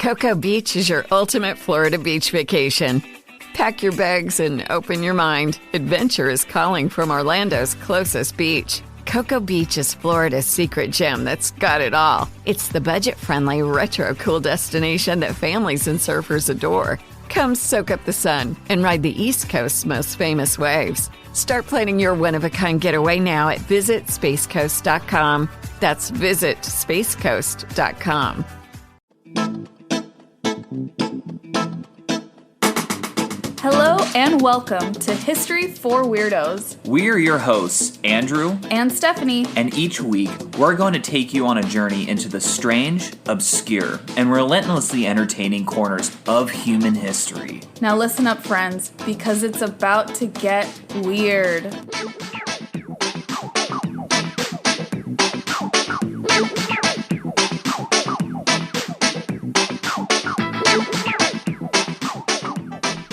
Cocoa Beach is your ultimate Florida beach vacation. Pack your bags and open your mind. Adventure is calling from Orlando's closest beach. Cocoa Beach is Florida's secret gem that's got it all. It's the budget-friendly, retro-cool destination that families and surfers adore. Come soak up the sun and ride the East Coast's most famous waves. Start planning your one-of-a-kind getaway now at visitspacecoast.com. That's visitspacecoast.com. Hello and welcome to History for Weirdos. We're your hosts, Andrew and Stephanie. And each week, we're going to take you on a journey into the strange, obscure, and relentlessly entertaining corners of human history. Now listen up, friends, because it's about to get weird.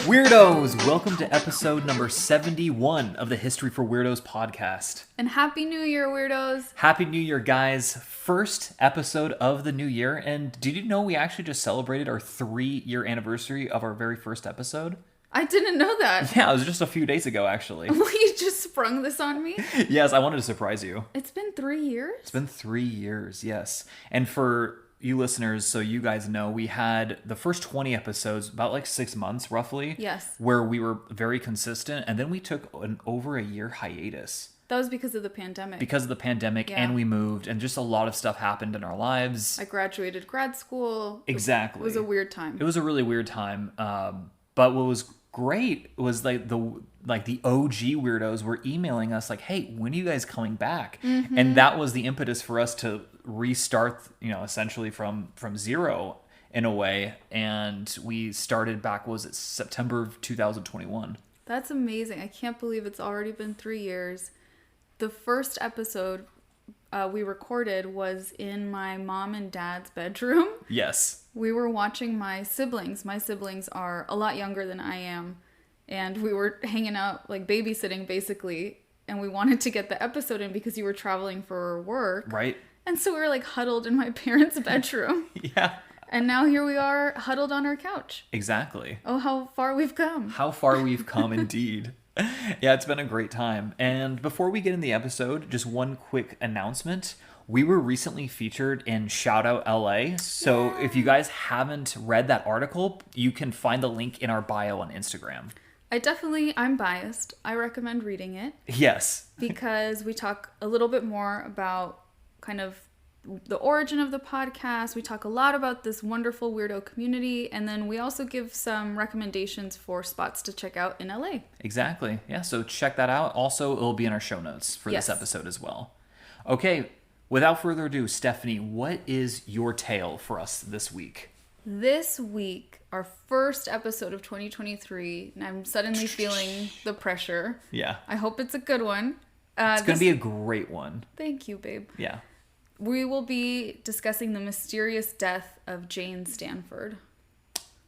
Weirdos! Welcome to episode number 71 of the History for Weirdos podcast. And Happy New Year, weirdos! Happy New Year, guys. First episode of the new year. And did you know we actually just celebrated our 3-year anniversary of our very first episode? I didn't know that. Yeah, it was just a few days ago, actually. You just sprung this on me? Yes, I wanted to surprise you. It's been 3 years? It's been 3 years, yes. And for you listeners, so you guys know, we had the first 20 episodes, about like 6 months roughly. Yes. Where we were very consistent, and then we took over a year hiatus. That was because of the pandemic. Because of the pandemic, yeah. And we moved, and just a lot of stuff happened in our lives. I graduated grad school. Exactly. It was a weird time. It was a really weird time. But what was great was like the OG weirdos were emailing us like, hey, when are you guys coming back? Mm-hmm. And that was the impetus for us to restart, essentially from zero in a way. And we started back, was it September of 2021? That's amazing. I can't believe it's already been 3 years. The first episode we recorded was in my mom and dad's bedroom. Yes. We were watching my siblings. My siblings are a lot younger than I am. And we were hanging out, like babysitting basically. And we wanted to get the episode in because you were traveling for work. Right. And so we were like huddled in my parents' bedroom. Yeah. And now here we are huddled on our couch. Exactly. Oh, how far we've come. How far we've come indeed. Yeah, it's been a great time. And before we get in the episode, just one quick announcement. We were recently featured in Shoutout LA. So if you guys haven't read that article, you can find the link in our bio on Instagram. I'm biased. I recommend reading it. Yes. Because we talk a little bit more about kind of the origin of the podcast. We talk a lot about this wonderful weirdo community. And then we also give some recommendations for spots to check out in LA. Exactly. Yeah, so check that out. Also, it'll be in our show notes for this episode as well. Okay, without further ado, Stephanie, what is your tale for us this week? This week, our first episode of 2023, and I'm suddenly feeling the pressure. Yeah. I hope it's a good one. It's going to be a great one. Thank you, babe. Yeah. We will be discussing the mysterious death of Jane Stanford.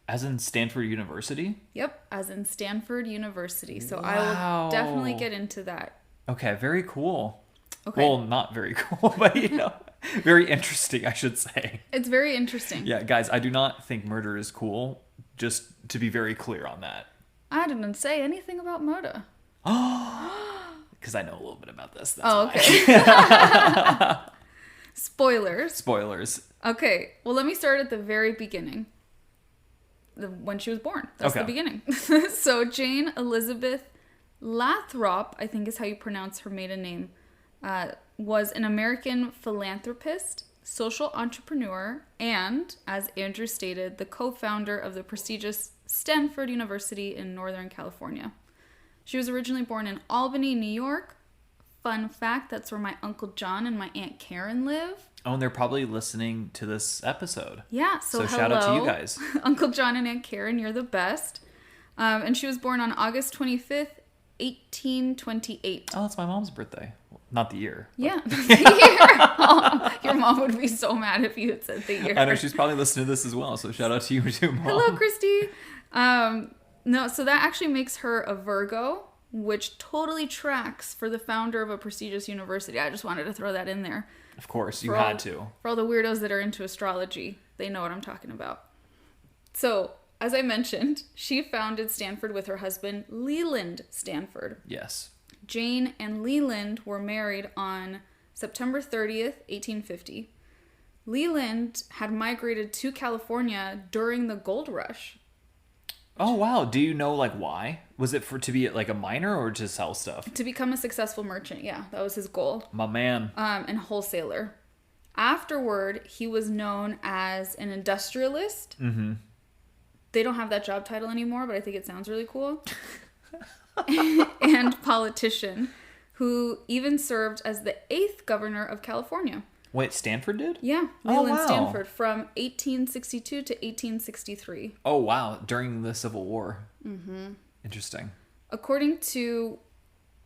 As in Stanford University? Yep, as in Stanford University. So I will definitely get into that. Okay, very cool. Okay. Well, not very cool, but very interesting, I should say. It's very interesting. Yeah, guys, I do not think murder is cool, just to be very clear on that. I didn't say anything about murder. Because I know a little bit about this. That's okay. Spoilers. Okay, well, let me start at the very beginning. When she was born. That's the beginning. So Jane Elizabeth Lathrop, I think is how you pronounce her maiden name, was an American philanthropist, social entrepreneur, and, as Andrew stated, the co-founder of the prestigious Stanford University in Northern California. She was originally born in Albany, New York. Fun fact, that's where my Uncle John and my Aunt Karen live. Oh, and they're probably listening to this episode. Yeah, so hello. Shout out to you guys. Uncle John and Aunt Karen, you're the best. And she was born on August 25th, 1828. Oh, that's my mom's birthday. Not the year. Yeah, the year. Oh, your mom would be so mad if you had said the year. I know, she's probably listening to this as well, so shout out to you too, Mom. Hello, Christy. No, so that actually makes her a Virgo, which totally tracks for the founder of a prestigious university. I just wanted to throw that in there. Of course, you had to. For all the weirdos that are into astrology, they know what I'm talking about. So, as I mentioned, she founded Stanford with her husband, Leland Stanford. Yes. Jane and Leland were married on September 30th, 1850. Leland had migrated to California during the gold rush. Oh, wow. Do you know, like, why? Was it to be, like, a miner or to sell stuff? To become a successful merchant, yeah. That was his goal. My man. And wholesaler. Afterward, he was known as an industrialist. Mm-hmm. They don't have that job title anymore, but I think it sounds really cool. And politician, who even served as the 8th governor of California. Wait, Stanford did? Yeah, Oh, Leland wow. Stanford from 1862 to 1863. Oh, wow. During the Civil War. Mm-hmm. Interesting. According to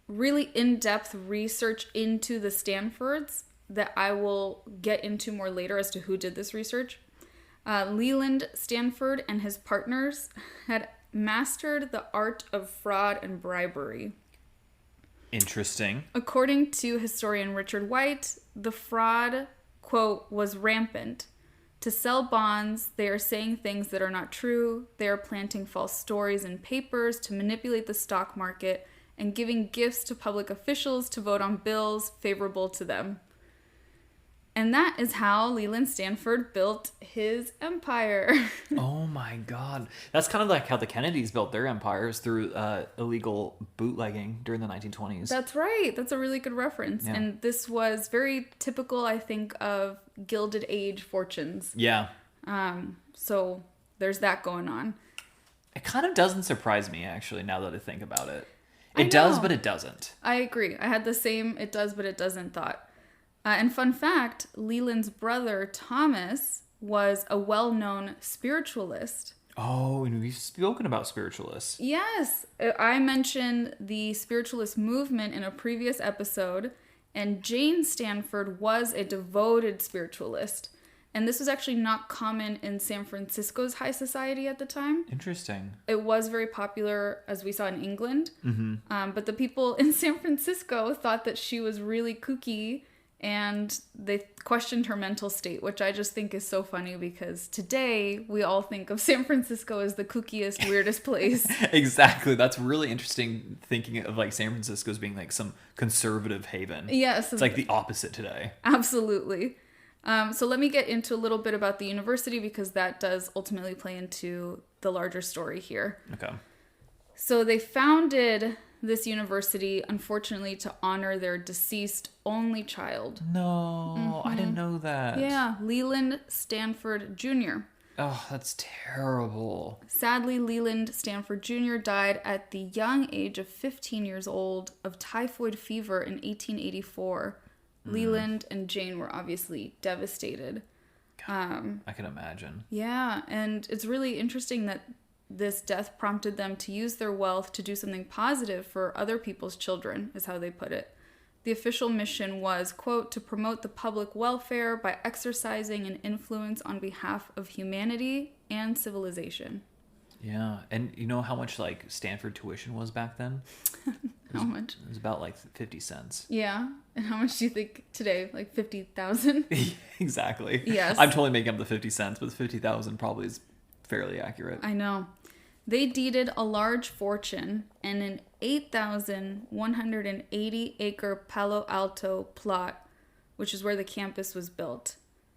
really in-depth research into the Stanfords that I will get into more later as to who did this research, Leland Stanford and his partners had mastered the art of fraud and bribery. Interesting. According to historian Richard White, the fraud, quote, was rampant. To sell bonds, they are saying things that are not true. They are planting false stories in papers to manipulate the stock market and giving gifts to public officials to vote on bills favorable to them. And that is how Leland Stanford built his empire. Oh my God. That's kind of like how the Kennedys built their empires through illegal bootlegging during the 1920s. That's right. That's a really good reference. Yeah. And this was very typical, I think, of Gilded Age fortunes. Yeah. So there's that going on. It kind of doesn't surprise me, actually, now that I think about it. I It does, know. but it doesn't. I agree. I had the same it does but it doesn't thought. And fun fact, Leland's brother, Thomas, was a well-known spiritualist. Oh, and we've spoken about spiritualists. Yes, I mentioned the spiritualist movement in a previous episode, and Jane Stanford was a devoted spiritualist. And this was actually not common in San Francisco's high society at the time. Interesting. It was very popular, as we saw in England. Mm-hmm. But the people in San Francisco thought that she was really kooky, and they questioned her mental state, which I just think is so funny because today we all think of San Francisco as the kookiest, weirdest place. Exactly. That's really interesting, thinking of like San Francisco as being like some conservative haven. Yes. It's like the opposite today. Absolutely. So let me get into a little bit about the university because that does ultimately play into the larger story here. Okay. So they founded this university, unfortunately, to honor their deceased only child. No, I didn't know that. Yeah, Leland Stanford Jr. Oh, that's terrible. Sadly, Leland Stanford Jr. died at the young age of 15 years old of typhoid fever in 1884. Leland and Jane were obviously devastated. I can imagine. Yeah, and it's really interesting that this death prompted them to use their wealth to do something positive for other people's children, is how they put it. The official mission was, quote, to promote the public welfare by exercising an influence on behalf of humanity and civilization. Yeah, and you know how much like Stanford tuition was back then? How much? It was about like 50 cents. Yeah, and how much do you think today? Like 50,000? Exactly. Yes. I'm totally making up the 50 cents, but the 50,000 probably is fairly accurate. I know. They deeded a large fortune and an 8,180-acre Palo Alto plot, which is where the campus was built.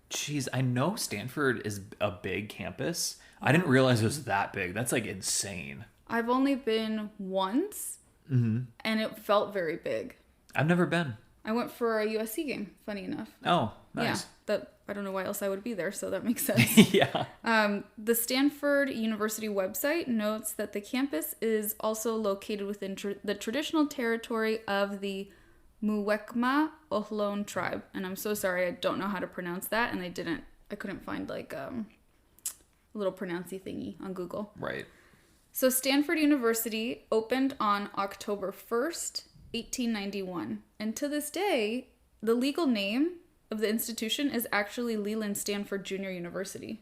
Jeez, I know Stanford is a big campus. I didn't realize it was that big. That's like insane. I've only been once, and it felt very big. I've never been. I went for a USC game, funny enough. Oh, nice. Yeah, that I don't know why else I would be there, so that makes sense. Yeah. The Stanford University website notes that the campus is also located within the traditional territory of the Muwekma Ohlone tribe. And I'm so sorry, I don't know how to pronounce that, and I couldn't find like a little pronouncy thingy on Google. Right. So Stanford University opened on October 1st, 1891. And to this day, the legal name of the institution is actually Leland Stanford Jr. University.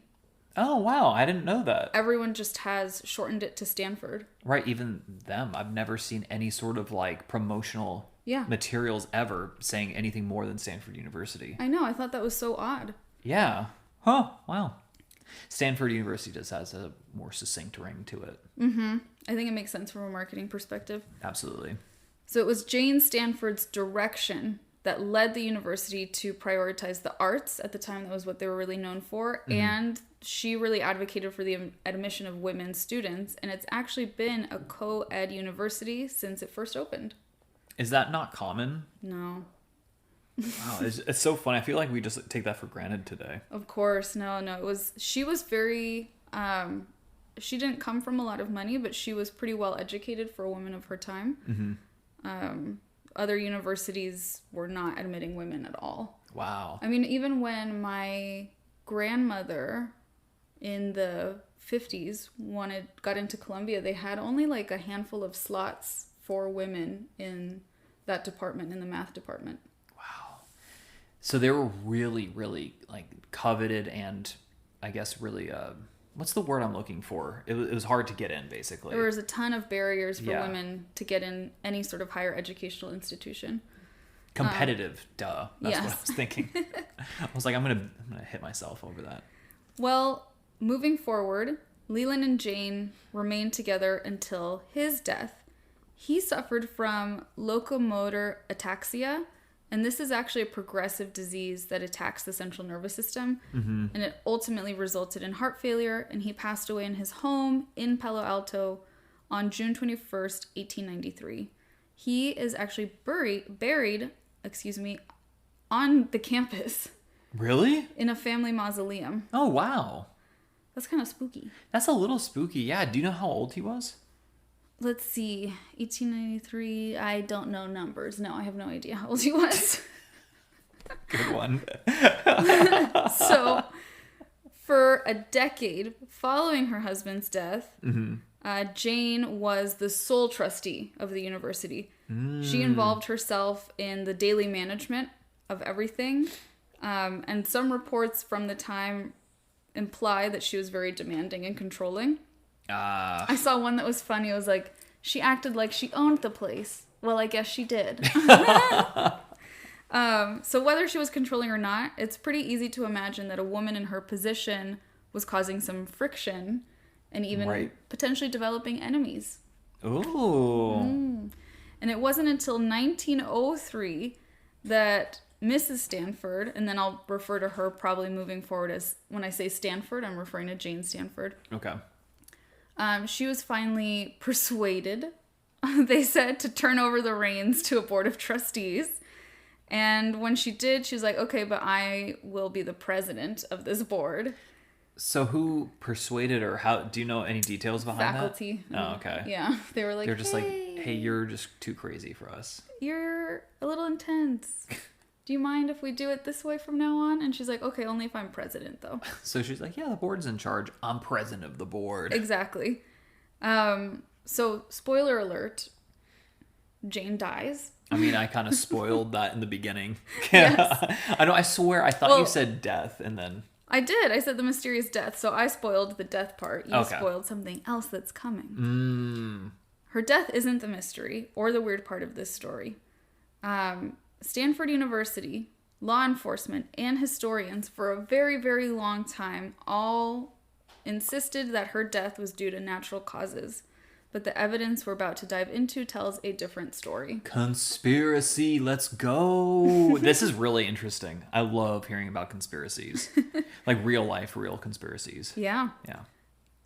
Oh, wow. I didn't know that. Everyone just has shortened it to Stanford. Right. Even them. I've never seen any sort of like promotional materials ever saying anything more than Stanford University. I know. I thought that was so odd. Yeah. Huh. Wow. Stanford University just has a more succinct ring to it. Mm-hmm. I think it makes sense from a marketing perspective. Absolutely. So it was Jane Stanford's direction that led the university to prioritize the arts. At the time, that was what they were really known for. Mm-hmm. And she really advocated for the admission of women students. And it's actually been a co-ed university since it first opened. Is that not common? No. Wow, it's so funny. I feel like we just take that for granted today. Of course. No. She was very... she didn't come from a lot of money, but she was pretty well educated for a woman of her time. Mm-hmm. Other universities were not admitting women at all. Wow. I mean, even when my grandmother in the 50s got into Columbia, they had only like a handful of slots for women in that department, in the math department. Wow. So they were really, really like coveted and I guess really... what's the word I'm looking for? It was hard to get in, basically. There was a ton of barriers for women to get in any sort of higher educational institution. Competitive, duh. That's what I was thinking. I was like, I'm gonna hit myself over that. Well, moving forward, Leland and Jane remained together until his death. He suffered from locomotor ataxia, and this is actually a progressive disease that attacks the central nervous system. Mm-hmm. And it ultimately resulted in heart failure. And he passed away in his home in Palo Alto on June 21st, 1893. He is actually buried on the campus. Really? In a family mausoleum. Oh, wow. That's kind of spooky. That's a little spooky. Yeah. Do you know how old he was? Let's see, 1893, I don't know numbers. No, I have no idea how old he was. Good one. So, for a decade following her husband's death, Jane was the sole trustee of the university. She involved herself in the daily management of everything. And some reports from the time imply that she was very demanding and controlling. I saw one that was funny. It was like, she acted like she owned the place. Well, I guess she did. So whether she was controlling or not, it's pretty easy to imagine that a woman in her position was causing some friction and even potentially developing enemies. Ooh. And it wasn't until 1903 that Mrs. Stanford, and then I'll refer to her probably moving forward as, when I say Stanford, I'm referring to Jane Stanford. Okay. She was finally persuaded, they said, to turn over the reins to a board of trustees. And when she did, she was like, okay, but I will be the president of this board. So who persuaded her? How do you know any details behind Faculty. that? Oh, okay. Yeah. They were like, they're just like, hey, you're just too crazy for us. You're a little intense. Do you mind if we do it this way from now on? And she's like, okay, only if I'm president, though. So she's like, yeah, the board's in charge. I'm president of the board. Exactly. So, spoiler alert, Jane dies. I mean, I kind of spoiled that in the beginning. Yes. I know, I swear, I thought you said death, and then... I did. I said the mysterious death, so I spoiled the death part. You spoiled something else that's coming. Her death isn't the mystery or the weird part of this story. Stanford University, law enforcement, and historians for a very, very long time all insisted that her death was due to natural causes. But the evidence we're about to dive into tells a different story. Conspiracy, let's go. This is really interesting. I love hearing about conspiracies. Like real life, real conspiracies. Yeah. Yeah.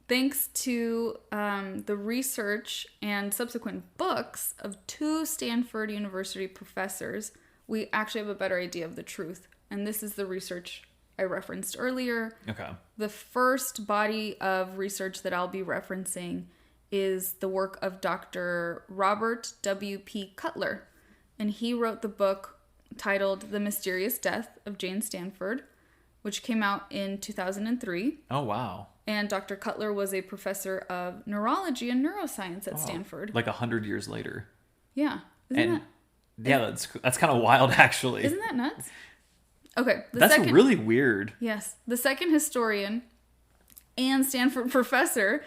Thanks to the research and subsequent books of 2 Stanford University professors, we actually have a better idea of the truth. And this is the research I referenced earlier. Okay. The first body of research that I'll be referencing is the work of Dr. Robert W.P. Cutler. And he wrote the book titled The Mysterious Death of Jane Stanford, which came out in 2003. Oh, wow. And Dr. Cutler was a professor of neurology and neuroscience at Stanford. Like 100 years later. Yeah. That's kind of wild, actually. Isn't that nuts? Okay. That's really weird. Yes. The second historian and Stanford professor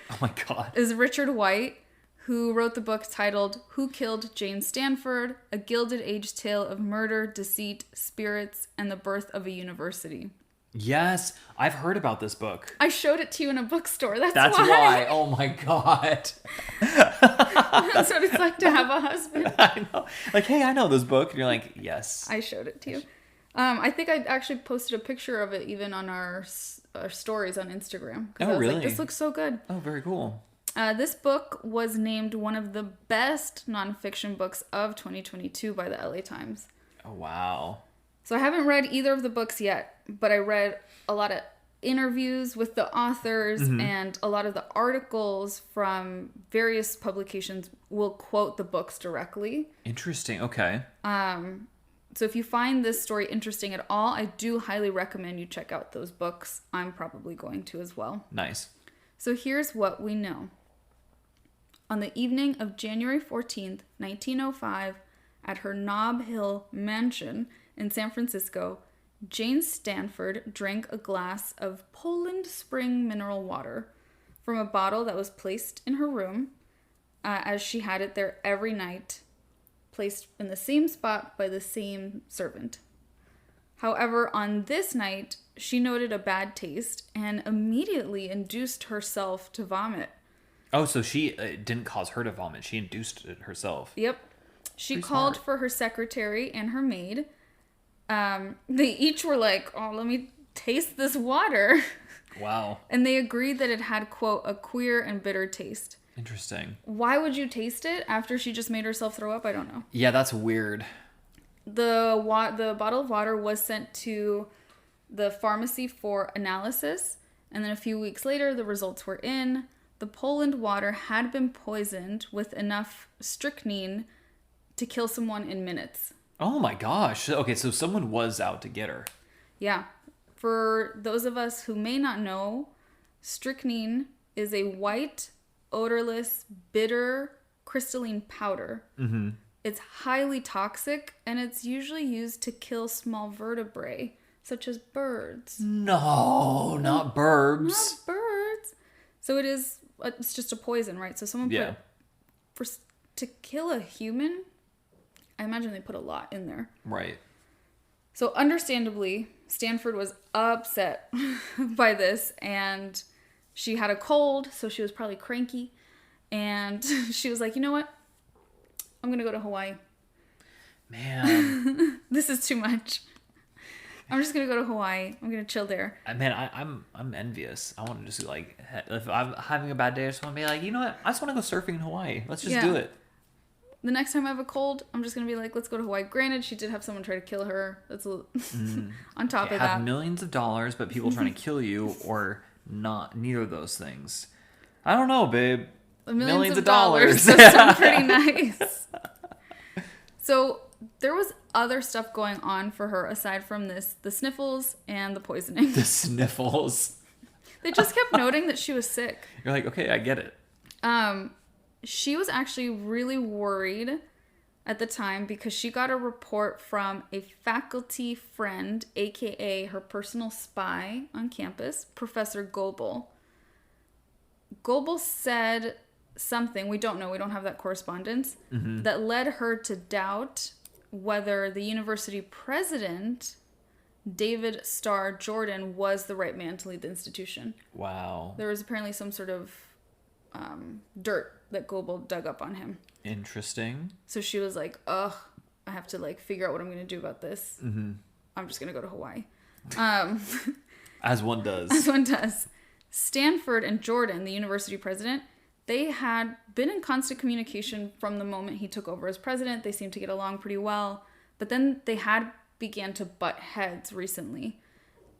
is Richard White, who wrote the book titled Who Killed Jane Stanford? A Gilded Age Tale of Murder, Deceit, Spirits, and the Birth of a University. Yes, I've heard about this book. I showed it to you in a bookstore. That's why. Oh my God. That's what it's like to have a husband. I know. Like, hey, I know this book. And you're like, yes. I showed it to you. I think I actually posted a picture of it even on our stories on Instagram. Oh, I was really? Like, this looks so good. Oh, very cool. This book was named one of the best nonfiction books of 2022 by the LA Times. Oh, wow. So I haven't read either of the books yet, but I read a lot of interviews with the authors, and a lot of the articles from various publications will quote the books directly. Interesting. Okay. So if you find this story interesting at all, I do highly recommend you check out those books. I'm probably going to as well. Nice. So here's what we know. On the evening of January 14th, 1905, at her Nob Hill mansion in San Francisco, Jane Stanford drank a glass of Poland Spring mineral water from a bottle that was placed in her room, as she had it there every night, placed in the same spot by the same servant. However, on this night, she noted a bad taste and immediately induced herself to vomit. Oh, so she didn't cause her to vomit. She induced it herself. Yep. She Pretty called smart. for her secretary and her maid. They each were like, oh, let me taste this water. Wow. And they agreed that it had, quote, a queer and bitter taste. Interesting. Why would you taste it after she just made herself throw up? I don't know. Yeah, that's weird. The bottle of water was sent to the pharmacy for analysis. And then a few weeks later, the results were in. The Poland water had been poisoned with enough strychnine to kill someone in minutes. Oh my gosh. Okay, so someone was out to get her. Yeah. For those of us who may not know, strychnine is a white, odorless, bitter, crystalline powder. Mm-hmm. It's highly toxic, and it's usually used to kill small vertebrae, such as birds. No, not burbs. Not birds. So it's just a poison, right? So someone to kill a human, I imagine they put a lot in there. Right. So understandably, Stanford was upset by this, and she had a cold, so she was probably cranky. And she was like, you know what? I'm going to go to Hawaii. Man. This is too much. I'm just going to go to Hawaii. I'm going to chill there. Man, I'm envious. I want to just like, if I'm having a bad day, I just want to be like, you know what? I just want to go surfing in Hawaii. Let's just do it. The next time I have a cold, I'm just going to be like, let's go to Hawaii. Granted, she did have someone try to kill her. That's on top of that. Have millions of dollars, but people trying to kill you, or not, neither of those things. I don't know, babe. Millions of dollars. That sounds pretty nice. So there was other stuff going on for her aside from this, the sniffles and the poisoning. The sniffles. They just kept noting that she was sick. You're like, okay, I get it. She was actually really worried at the time because she got a report from a faculty friend, aka her personal spy on campus, Professor Goebel. Goebel said something, we don't know, we don't have that correspondence, that led her to doubt whether the university president, David Starr Jordan, was the right man to lead the institution. Wow. There was apparently some sort of dirt that Goebel dug up on him. Interesting. So she was like, ugh, I have to like figure out what I'm going to do about this. Mm-hmm. I'm just going to go to Hawaii. As one does. As one does. Stanford and Jordan, the university president, they had been in constant communication from the moment he took over as president. They seemed to get along pretty well. But then they had began to butt heads recently.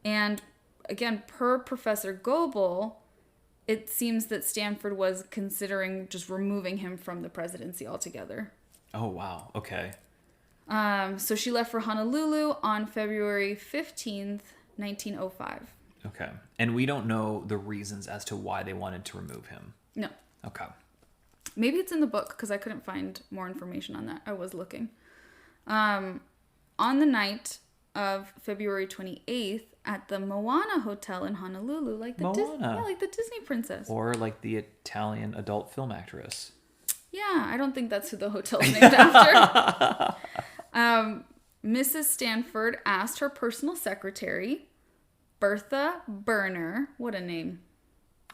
And again, per Professor Goebel, it seems that Stanford was considering just removing him from the presidency altogether. Oh, wow. Okay. So she left for Honolulu on February 15th, 1905. Okay. And we don't know the reasons as to why they wanted to remove him. No. Okay. Maybe it's in the book because I couldn't find more information on that. I was looking. On the night of February 28th at the Moana Hotel in Honolulu, like the like the Disney princess. Or like the Italian adult film actress. Yeah, I don't think that's who the hotel's named after. Mrs. Stanford asked her personal secretary, Bertha Burner. What a name.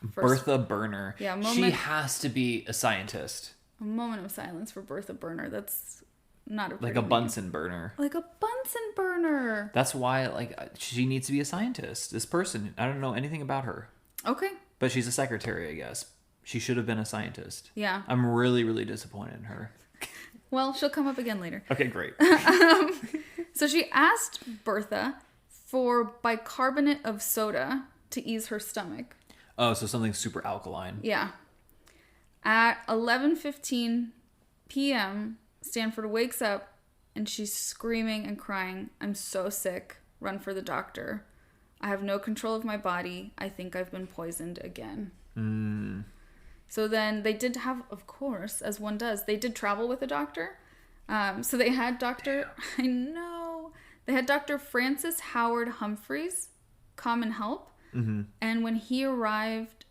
Bertha Burner. Yeah, she has to be a scientist. A moment of silence for Bertha Burner. That's not a like a Bunsen burner. Like a Bunsen burner. That's why, like, she needs to be a scientist. This person, I don't know anything about her. Okay. But she's a secretary, I guess. She should have been a scientist. Yeah. I'm really, really disappointed in her. Well, she'll come up again later. Okay, great. So she asked Bertha for bicarbonate of soda to ease her stomach. Oh, so something super alkaline. Yeah. At 11:15 p.m., Stanford wakes up and she's screaming and crying. I'm so sick. Run for the doctor. I have no control of my body. I think I've been poisoned again. So then they did have, of course, as one does, they did travel with a doctor. So they had Dr. I know. They had Dr. Francis Howard Humphreys come and help. Mm-hmm. And when he arrived,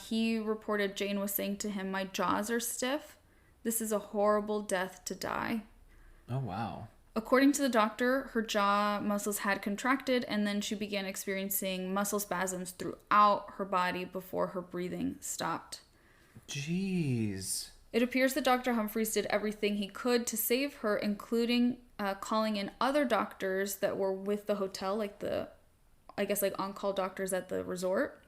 he reported Jane was saying to him, my jaws are stiff. This is a horrible death to die. Oh, wow. According to the doctor, her jaw muscles had contracted and then she began experiencing muscle spasms throughout her body before her breathing stopped. Jeez. It appears that Dr. Humphreys did everything he could to save her, including calling in other doctors that were with the hotel, like on-call doctors at the resort,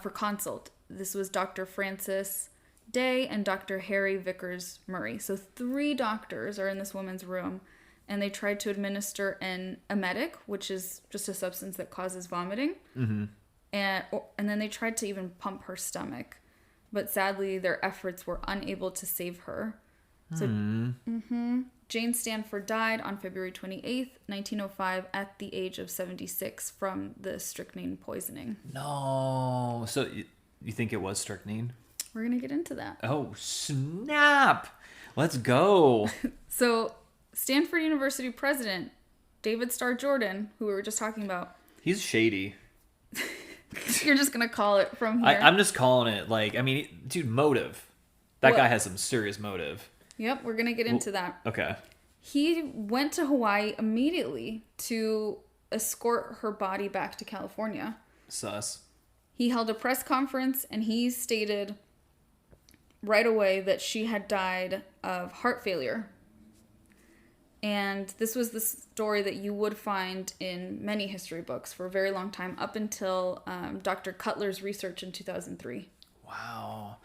for consult. This was Dr. Francis Day and Dr. Harry Vickers Murray. So 3 doctors are in this woman's room, and they tried to administer an emetic, which is just a substance that causes vomiting, and then they tried to even pump her stomach. But sadly, their efforts were unable to save her. So, Jane Stanford died on February 28th, 1905, at the age of 76 from the strychnine poisoning. No. So you think it was strychnine? We're going to get into that. Oh, snap. Let's go. So, Stanford University president, David Starr Jordan, who we were just talking about. He's shady. You're just going to call it from here. I'm just calling it, dude, motive. That guy has some serious motive. Yep, we're going to get into that. Okay. He went to Hawaii immediately to escort her body back to California. Sus. He held a press conference and he stated right away that she had died of heart failure. And this was the story that you would find in many history books for a very long time, up until Dr. Cutler's research in 2003. Wow.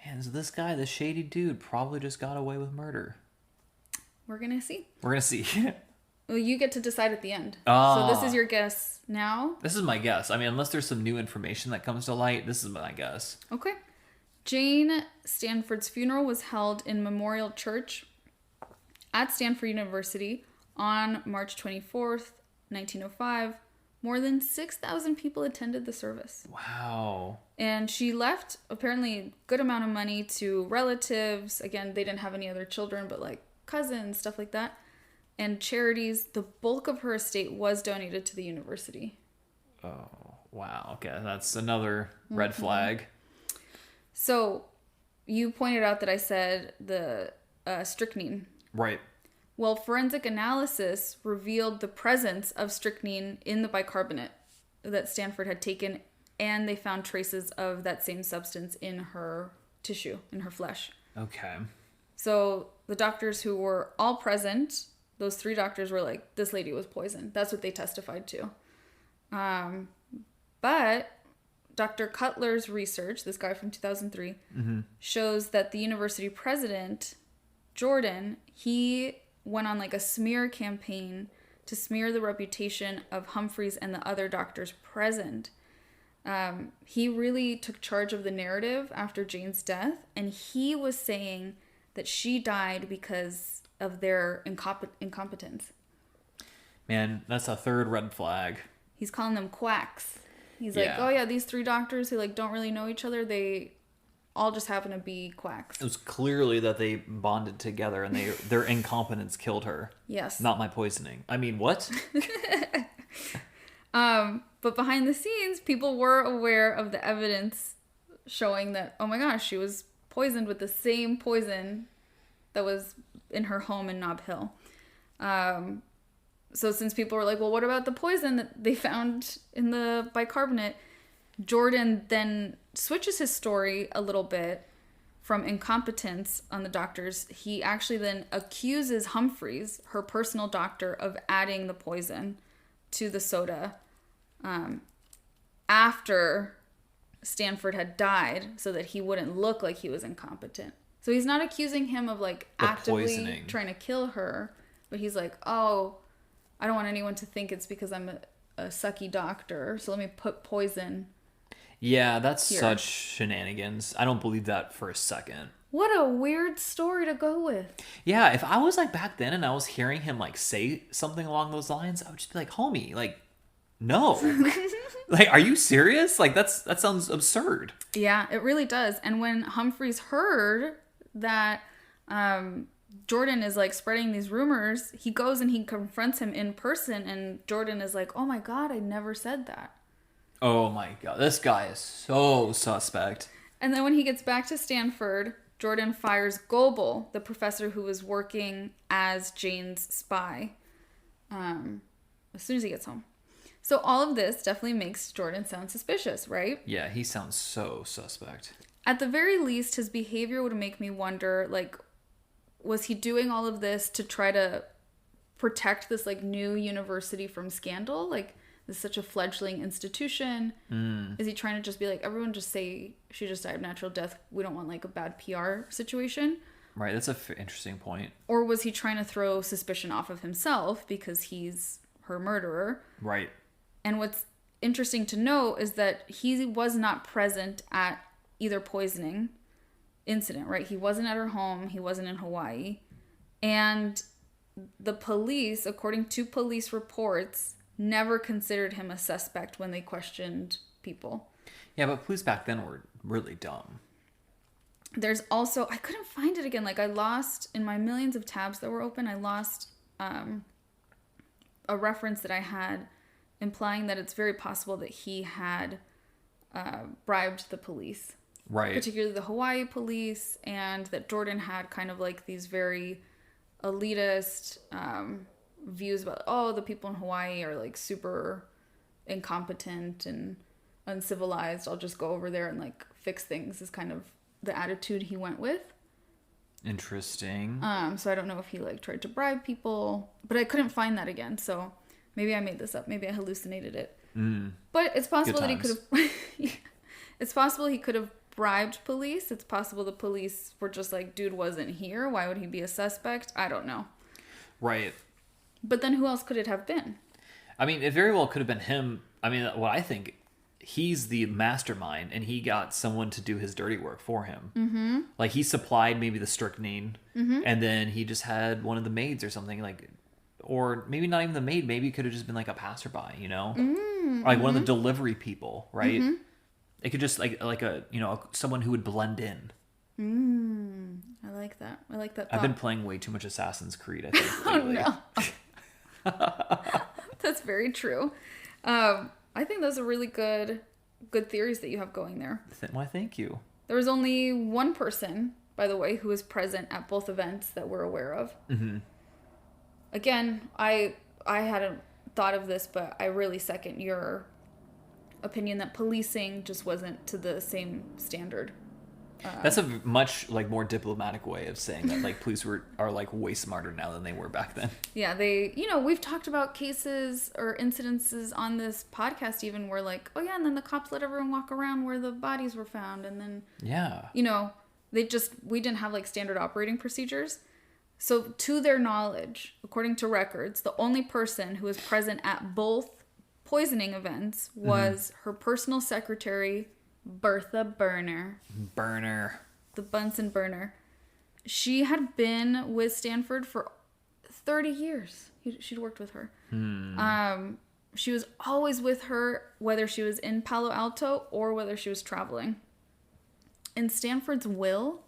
Man, so this guy, this shady dude, probably just got away with murder. We're going to see. We're going to see. Well, you get to decide at the end. Oh. So this is your guess now? This is my guess. I mean, unless there's some new information that comes to light, this is my guess. Okay. Jane Stanford's funeral was held in Memorial Church at Stanford University on March 24th, 1905. More than 6,000 people attended the service. Wow. And she left apparently a good amount of money to relatives. Again, they didn't have any other children, but like cousins, stuff like that. And charities. The bulk of her estate was donated to the university. Oh, wow. Okay, that's another red flag. So you pointed out that I said the strychnine. Right. Well, forensic analysis revealed the presence of strychnine in the bicarbonate that Stanford had taken, and they found traces of that same substance in her tissue, in her flesh. Okay. So the doctors who were all present, those 3 doctors were like, this lady was poisoned. That's what they testified to. But Dr. Cutler's research, this guy from 2003, shows that the university president, Jordan, he went on like a smear campaign to smear the reputation of Humphreys and the other doctors present. He really took charge of the narrative after Jane's death, and he was saying that she died because of their incompetence. Man, that's a 3rd red flag. He's calling them quacks. He's like, oh yeah, these 3 doctors who like don't really know each other, they all just happen to be quacks. It was clearly that they bonded together and their incompetence killed her. Yes. Not my poisoning. I mean, what? But behind the scenes, people were aware of the evidence showing that, oh my gosh, she was poisoned with the same poison that was in her home in Nob Hill. So since people were like, well, what about the poison that they found in the bicarbonate? Jordan then switches his story a little bit from incompetence on the doctors. He actually then accuses Humphreys, her personal doctor, of adding the poison to the soda after Stanford had died so that he wouldn't look like he was incompetent. So he's not accusing him of like actively poisoning. Trying to kill her, but he's like, oh, I don't want anyone to think it's because I'm a sucky doctor, so let me put poison. Yeah, that's Here. such shenanigans. I don't believe that for a second. What a weird story to go with. Yeah, if I was like back then and I was hearing him like say something along those lines, I would just be like, homie, like, no. Like, are you serious? Like, that sounds absurd. Yeah, it really does. And when Humphreys heard that Jordan is like spreading these rumors, he goes and he confronts him in person, and Jordan is like, oh my God, I never said that. Oh my God, this guy is so suspect. And then when he gets back to Stanford, Jordan fires Goebel, the professor who was working as Jane's spy, as soon as he gets home. So all of this definitely makes Jordan sound suspicious, right? Yeah, he sounds so suspect. At the very least, his behavior would make me wonder, like, was he doing all of this to try to protect this, like, new university from scandal? Like, this is such a fledgling institution. Is he trying to just be like, everyone just say she just died of natural death. We don't want, like, a bad PR situation. Right, that's an interesting point. Or was he trying to throw suspicion off of himself because he's her murderer? Right. And what's interesting to note is that he was not present at either poisoning incident, right? He wasn't at her home. He wasn't in Hawaii. And the police, according to police reports, never considered him a suspect when they questioned people. Yeah, but police back then were really dumb. There's also, I couldn't find it again. Like, I lost, in my millions of tabs that were open, I lost a reference that I had implying that it's very possible that he had bribed the police. Right. Particularly the Hawaii police, and that Jordan had kind of like these very elitist views about, oh, the people in Hawaii are like super incompetent and uncivilized. I'll just go over there and like fix things is kind of the attitude he went with. Interesting. So I don't know if he like tried to bribe people, but I couldn't find that again. So maybe I made this up. Maybe I hallucinated it. But it's possible that he could have. It's possible he could have bribed police. It's possible the police were just like, dude wasn't here. Why would he be a suspect? I don't know. Right. But then who else could it have been? I mean, it very well could have been him. I mean, what I think, he's the mastermind, and he got someone to do his dirty work for him. Mm-hmm. Like, he supplied maybe the strychnine, and then he just had one of the maids or something, like, or maybe not even the maid. Maybe it could have just been like a passerby, you know, or like one of the delivery people, right? It could just like a, you know, someone who would blend in. I like that. I like that thought. I've been playing way too much Assassin's Creed, I think. Lately. Oh no. That's very true. I think those are really good theories that you have going there. Why, thank you. There was only one person, by the way, who was present at both events that we're aware of. Mm-hmm. Again, I hadn't thought of this, but I really second your opinion that policing just wasn't to the same standard. That's a much like more diplomatic way of saying that like police are like way smarter now than they were back then. Yeah, they, you know, we've talked about cases or incidences on this podcast even where like, oh yeah, and then the cops let everyone walk around where the bodies were found, and then you know, we didn't have like standard operating procedures. So to their knowledge, according to records, the only person who was present at both poisoning events was her personal secretary, Bertha Burner. The Bunsen burner. She had been with Stanford for 30 years. She'd worked with her. She was always with her, whether she was in Palo Alto or whether she was traveling. In Stanford's will,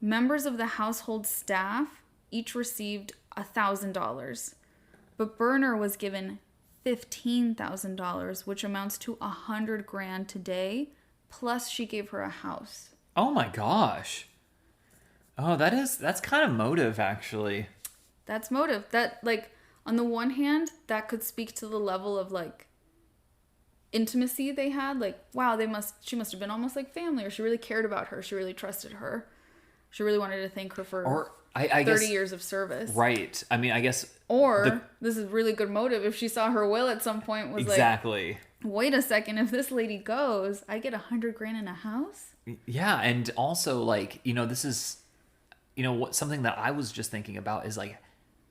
members of the household staff each received $1,000. But Burner was given $15,000, which amounts to $100,000 today. Plus, she gave her a house. Oh my gosh. Oh, that's kind of motive, actually. That's motive. That, like, on the one hand, that could speak to the level of like intimacy they had. Like, wow, she must have been almost like family, or she really cared about her. She really trusted her. She really wanted to thank her for I 30 guess, years of service. Right. I mean, I guess. Or this is really good motive. If she saw her will at some point, was exactly. Like, wait a second, if this lady goes, I get $100,000 in a house. Yeah, and also like, this is, what something that I was just thinking about is like,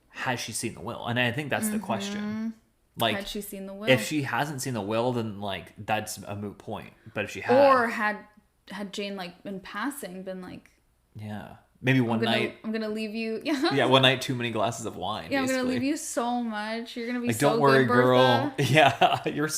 has she seen the will? And I think that's the question. Like, had she seen the will? If she hasn't seen the will, then like that's a moot point. But if she had, or had Jane like in passing been like, yeah, maybe one night I'm gonna leave you. Yeah, one night too many glasses of wine. Yeah, basically. I'm gonna leave you so much. You're gonna be like, so don't worry, good, girl. Bertha. Yeah, you're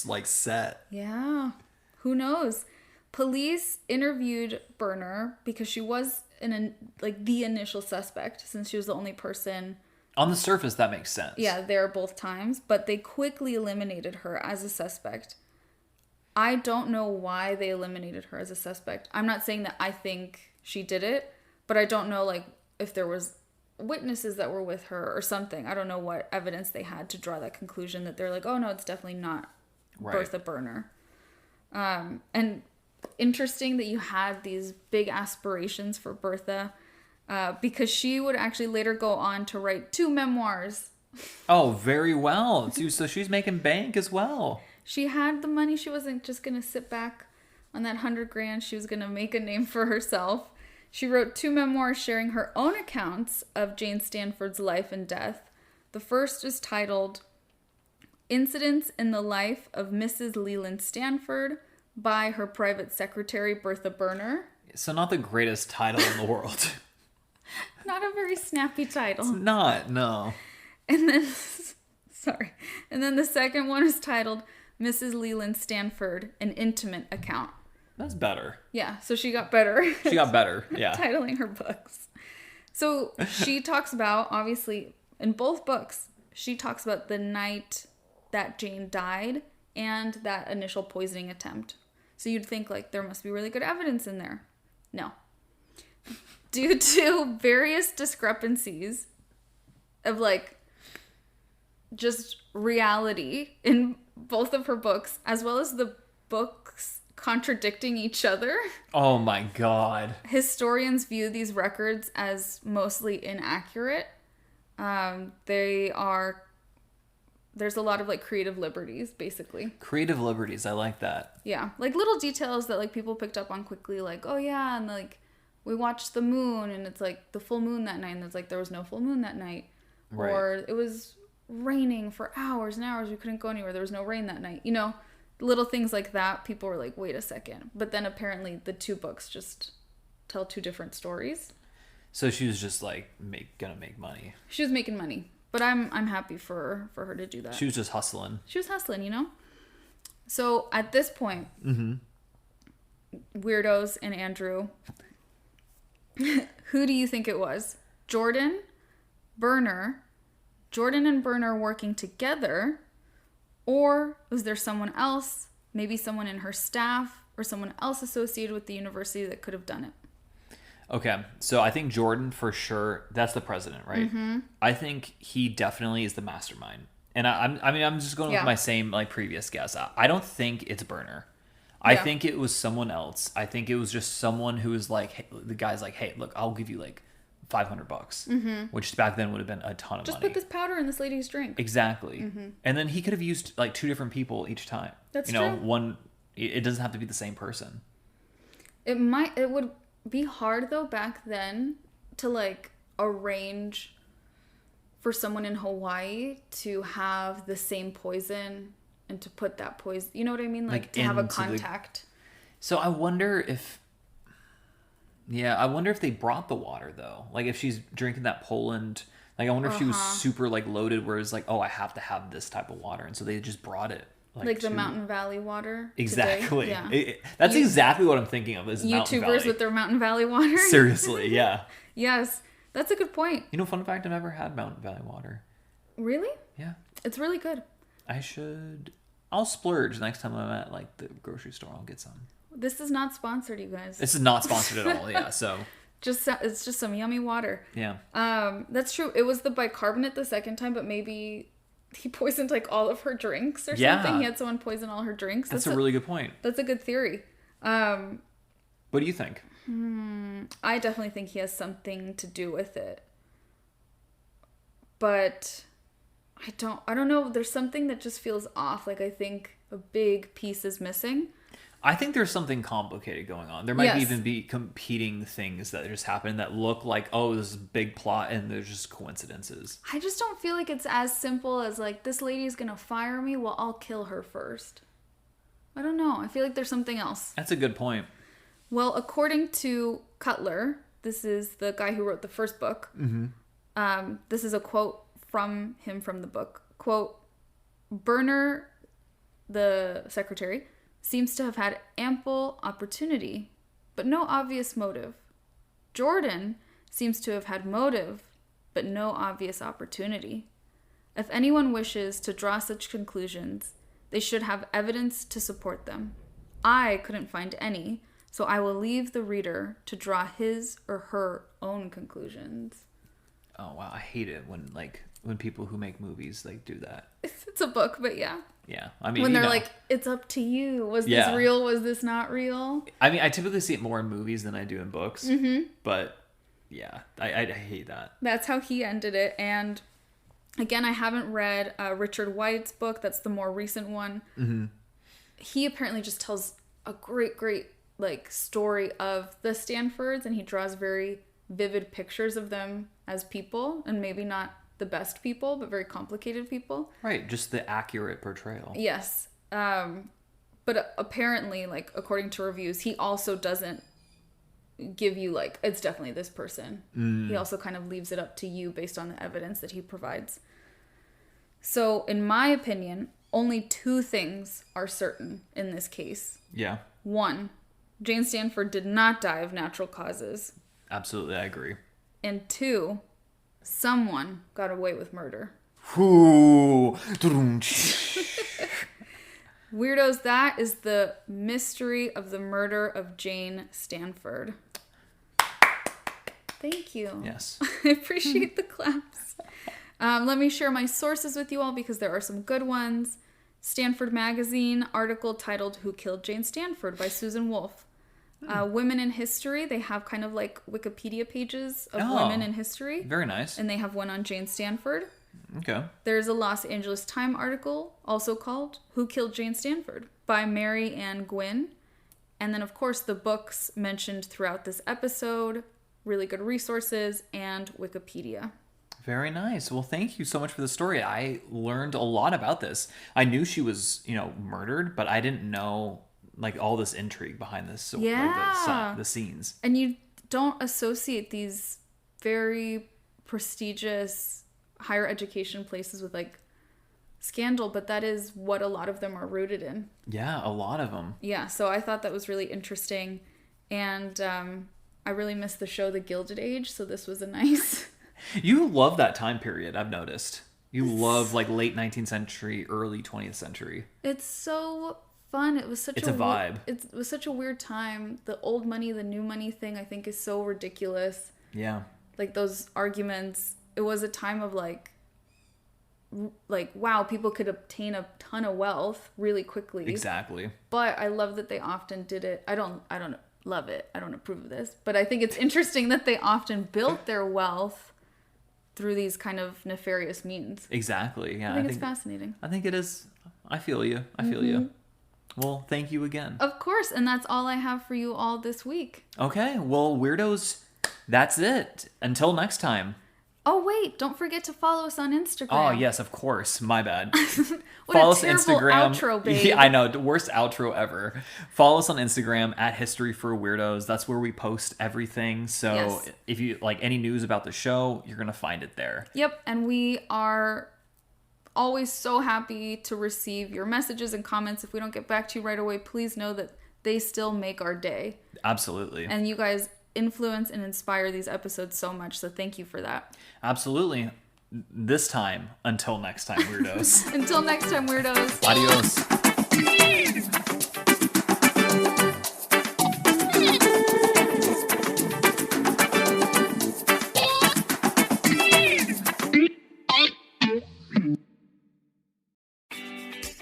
like set. Yeah, who knows? Police interviewed Berner because she was the initial suspect, since she was the only person. On the surface, that makes sense. Yeah, there both times, but they quickly eliminated her as a suspect. I don't know why they eliminated her as a suspect. I'm not saying that I think she did it, but I don't know like if there was witnesses that were with her or something. I don't know what evidence they had to draw that conclusion that they're like, oh no, it's definitely not Bertha Berner. And interesting that you had these big aspirations for Bertha. Because she would actually later go on to write 2 memoirs. Oh, very well. So she's making bank as well. She had the money. She wasn't just going to sit back on that $100,000. She was going to make a name for herself. She wrote 2 memoirs sharing her own accounts of Jane Stanford's life and death. The first is titled Incidents in the Life of Mrs. Leland Stanford by her private secretary, Bertha Berner. So not the greatest title in the world. Not a very snappy title. It's not, no. And then, And then the second one is titled Mrs. Leland Stanford, an intimate account. That's better. Yeah, so she got better. She got better, yeah. Titling her books. So she talks about, obviously, in both books, she talks about the night that Jane died and that initial poisoning attempt. So you'd think, like, there must be really good evidence in there. No. Due to various discrepancies of, like, just reality in both of her books, as well as the books contradicting each other. Oh my God. Historians view these records as mostly inaccurate. There's a lot of, like, creative liberties, basically. Creative liberties, I like that. Yeah, like little details that, like, people picked up on quickly, like, oh yeah, and, like, we watched the moon, and it's, like, the full moon that night, and it's, like, there was no full moon that night. Right. Or it was raining for hours and hours, we couldn't go anywhere, there was no rain that night. You know, little things like that, people were like, wait a second. But then apparently the 2 books just tell 2 different stories. So she was just, like, gonna make money. She was making money. But I'm happy for her to do that. She was just hustling. She was hustling, you know? So at this point, Weirdos and Andrew, who do you think it was? Jordan, Berner, Jordan and Berner working together, or was there someone else, maybe someone in her staff or someone else associated with the university that could have done it? Okay, so I think Jordan, for sure, that's the president, right? Mm-hmm. I think he definitely is the mastermind. And I'm just going with my same, like, previous guess. I don't think it's Berner. I think it was someone else. I think it was just someone who was like, hey, the guy's like, hey, look, I'll give you like $500, which back then would have been a ton of money. Just put this powder in this lady's drink. Exactly. And then he could have used like 2 different people each time. That's true. One, it doesn't have to be the same person. It would be hard though back then to like arrange for someone in Hawaii to have the same poison and to put that poison, you know what I mean? Like to have a contact. So I wonder if they brought the water though. Like if she's drinking that Poland, like I wonder if she was super like loaded where it's like, oh, I have to have this type of water. And so they just brought it. Like the Mountain Valley water. Exactly. Yeah. That's exactly what I'm thinking of is Mountain Valley. YouTubers with their Mountain Valley water. Seriously, yeah. Yes. That's a good point. You know, fun fact, I've never had Mountain Valley water. Really? Yeah. It's really good. I'll splurge next time I'm at like the grocery store. I'll get some. This is not sponsored, you guys. This is not sponsored at all, yeah. So It's just some yummy water. Yeah. That's true. It was the bicarbonate the second time, but maybe he poisoned like all of her drinks or something. He had someone poison all her drinks. That's a really good point. That's a good theory. What do you think? I definitely think he has something to do with it. But I don't know. There's something that just feels off. Like, I think a big piece is missing. I think there's something complicated going on. There might even be competing things that just happen that look like, oh, this is a big plot, and there's just coincidences. I just don't feel like it's as simple as, like, this lady's gonna fire me, well, I'll kill her first. I don't know. I feel like there's something else. That's a good point. Well, according to Cutler, this is the guy who wrote the first book. Mm-hmm. This is a quote from him from the book. Quote, Berner, the secretary, seems to have had ample opportunity, but no obvious motive. Jordan seems to have had motive, but no obvious opportunity. If anyone wishes to draw such conclusions, they should have evidence to support them. I couldn't find any, so I will leave the reader to draw his or her own conclusions. Oh, wow. I hate it when people who make movies do that. It's a book, but yeah. Yeah, I mean, when they're like, it's up to you. Was this real? Was this not real? I mean, I typically see it more in movies than I do in books. Mm-hmm. But yeah, I hate that. That's how he ended it. And again, I haven't read Richard White's book. That's the more recent one. Mm-hmm. He apparently just tells a great story of the Stanfords, and he draws very vivid pictures of them as people, and maybe not the best people, but very complicated people. Right, just the accurate portrayal. Yes. But apparently, according to reviews, he also doesn't give you, it's definitely this person. He also kind of leaves it up to you based on the evidence that he provides. So, in my opinion, only two things are certain in this case. Yeah. 1, Jane Stanford did not die of natural causes. Absolutely, I agree. And 2, someone got away with murder. Ooh. Weirdos, that is the mystery of the murder of Jane Stanford. Thank you. Yes. I appreciate the claps. Let me share my sources with you all because there are some good ones. Stanford Magazine article titled Who Killed Jane Stanford by Susan Wolf. Women in History, they have kind of Wikipedia pages of women in history. Very nice. And they have one on Jane Stanford. Okay. There's a Los Angeles Times article also called Who Killed Jane Stanford by Mary Ann Gwynn. And then, of course, the books mentioned throughout this episode, really good resources, and Wikipedia. Very nice. Well, thank you so much for the story. I learned a lot about this. I knew she was, murdered, but I didn't know all this intrigue behind this. So, the scenes. And you don't associate these very prestigious higher education places with scandal, but that is what a lot of them are rooted in. Yeah, a lot of them. Yeah, so I thought that was really interesting. And I really missed the show The Gilded Age, so this was a nice... You love that time period, I've noticed. You love late 19th century, early 20th century. It's so fun. It was such a vibe. It was such a weird time. The old money, the new money thing, I think, is so ridiculous. Yeah. Those arguments. It was a time of wow, people could obtain a ton of wealth really quickly. Exactly. But I love that they often did it. I don't love it. I don't approve of this, but I think it's interesting that they often built their wealth through these kind of nefarious means. Exactly. Yeah. I think it's fascinating. I think it is. I feel you. You. Well, thank you again. Of course. And that's all I have for you all this week. Okay. Well, weirdos, that's it. Until next time. Oh, wait. Don't forget to follow us on Instagram. Oh, yes, of course. My bad. Follow us on Instagram. Outro, babe. Yeah, I know. The worst outro ever. Follow us on Instagram at History for Weirdos. That's where we post everything. So if you any news about the show, you're going to find it there. Yep. And we are always so happy to receive your messages and comments. If we don't get back to you right away, please know that they still make our day. Absolutely. And you guys influence and inspire these episodes so much, so thank you for that. Absolutely. This time, until next time, weirdos. Until next time, weirdos. Adios.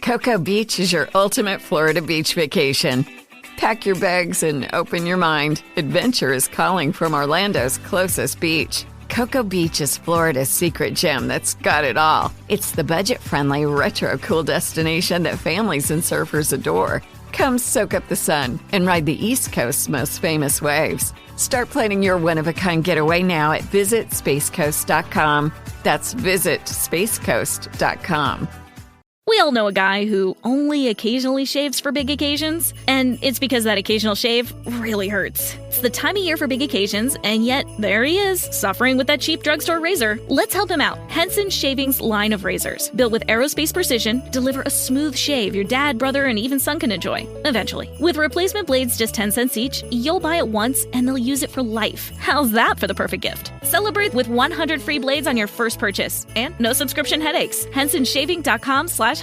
Cocoa Beach is your ultimate Florida beach vacation. Pack your bags and open your mind. Adventure is calling from Orlando's closest beach. Cocoa Beach is Florida's secret gem that's got it all. It's the budget-friendly, retro-cool destination that families and surfers adore. Come soak up the sun and ride the East Coast's most famous waves. Start planning your one-of-a-kind getaway now at visitspacecoast.com. That's visitspacecoast.com. We all know a guy who only occasionally shaves for big occasions, and it's because that occasional shave really hurts. It's the time of year for big occasions, and yet there he is, suffering with that cheap drugstore razor. Let's help him out. Henson Shaving's line of razors, built with aerospace precision, deliver a smooth shave your dad, brother, and even son can enjoy, eventually. With replacement blades just 10 cents each, you'll buy it once, and they'll use it for life. How's that for the perfect gift? Celebrate with 100 free blades on your first purchase, and no subscription headaches. HensonShaving.com/holiday.